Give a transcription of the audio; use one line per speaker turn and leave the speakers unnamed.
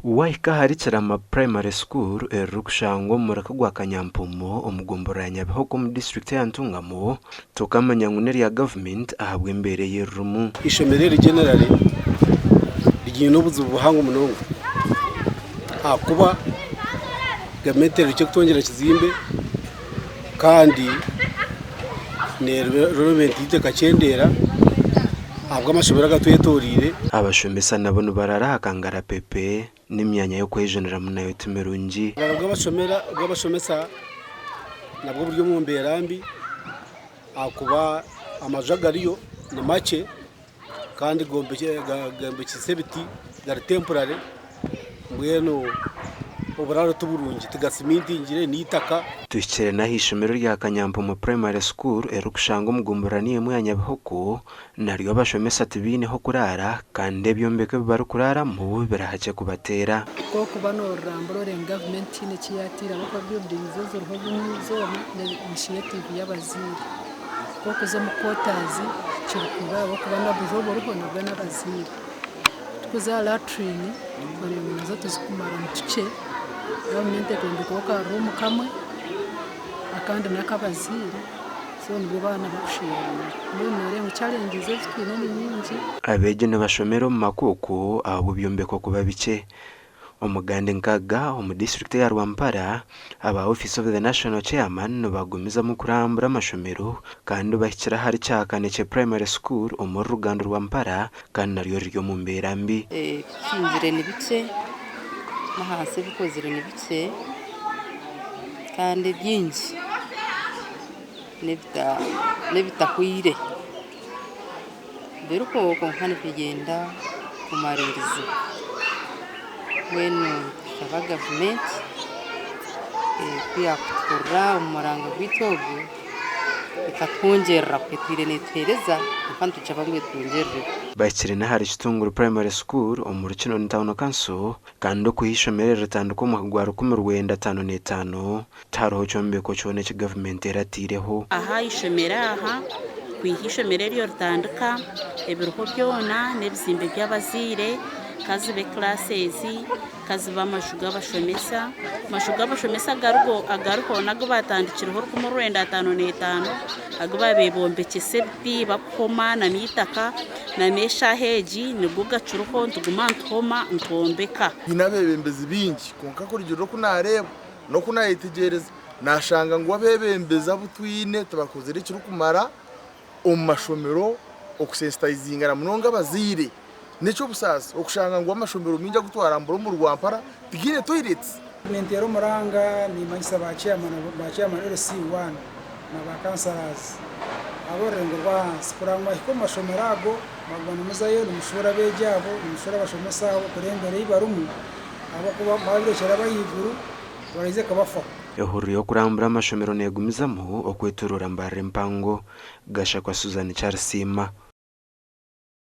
Waika Harichirama Primary School Rukushango Murakagwa Kanyampumo omugombora ya Nyabihogo mu district ya Ntungamo tokamanya nguneri ya government ahabwe mbere yerumu
ishomerere generally rigiye n'ubuzu buhanga umunongo akuba gametero cyo kutongera kizimbe kandi ne relevant iteka cyendera abwo amashobora gatuyetorire
abashomesa nabo barara akangara pepe n'imyanya yo kwejenera munayo tumerungi
bw'abashomesa nabwo buryo mu mberambi akuba amajagariyo ni make kandi gombe kisebiti gari temporary mbweno oburaro tuburungi tigasimindi ngire nitaka
tukire na hishomero rya Kanyampumo Primary School Rukushango mugomboraniye mu ya Nyabihogo naryo abashomesa tibine ho kurara kandi byombeke bari kurara mu birahace kubatera
ko kubano ramboro re government ne kiyatira bako building zo ruhozo initiative y'abaziri ko kuzo mu quarters cyukura bako bana bujobo ruho nabwo n'abaziri tukuza latrine bari mu zo tuzikumara mu tuce government kondoka room kamwe akandi nakabaziri so nibwo bana bakushira none mu challenges zitwine nyingi
abegene bashomero mu makoko abo byombeko kuba bice umugande nkaga mu district ya Rwampara aba office of the national chairman bagumiza mu kurambura amashomero kandi bashyira hari cyakane cye primary school mu Rugando Rwampara kandi naryo ryo mu mberambi
kinjire ni bice mahase bikozire ni bice kandi byinshi nebitakwire beruko konkane kugenda kumaririza wenu shaba government kuyakura umuranga gwitogo ikatwongerera kwitire netereza kandi tucabamwe twongerere
bakire na hari Kitunguru Primary School mu Rukino Town Council kandi kuhishomerera tanduko mu kugwara ku 15 taroho cyombeko cyone ki government eratireho
aha ishomera aha kwihishomerera yo rutandika ebiruko byona nebizimbe by'abazire kazi be classes kazi bamashuga bashomesa mashuga bashomesa agaruko nago batandikiriho ku 15 agaba bebombeke sebti bakoma na mitaka na mesha heji nibwo gacuruko ntugumantoma ntombeka
binabebembezi bingi konka ko ryo kunareba no kunayitegereza nashanga ngo abebembeza butwine tubakozere kiri kumara umashomero okusensitizinga na munonga bazire necho busasa okushanga ngo amashomero minja gutwara mboro mu Rwampara tigine toilets
mentero muranga ni manyisa ba chairman LC1 na ba councillors aborengo rwa sikurangwa iko mashomerago magwana muzayo n'umushora bejabo n'umushora bashomesa abo kurembere ibarumu abo kuba babireshera bayiguru barize kabafa
ehuru yo kurambura amashomero negumizamo okweturura mbare mpango gasha kwa Suzanne Charles Sima.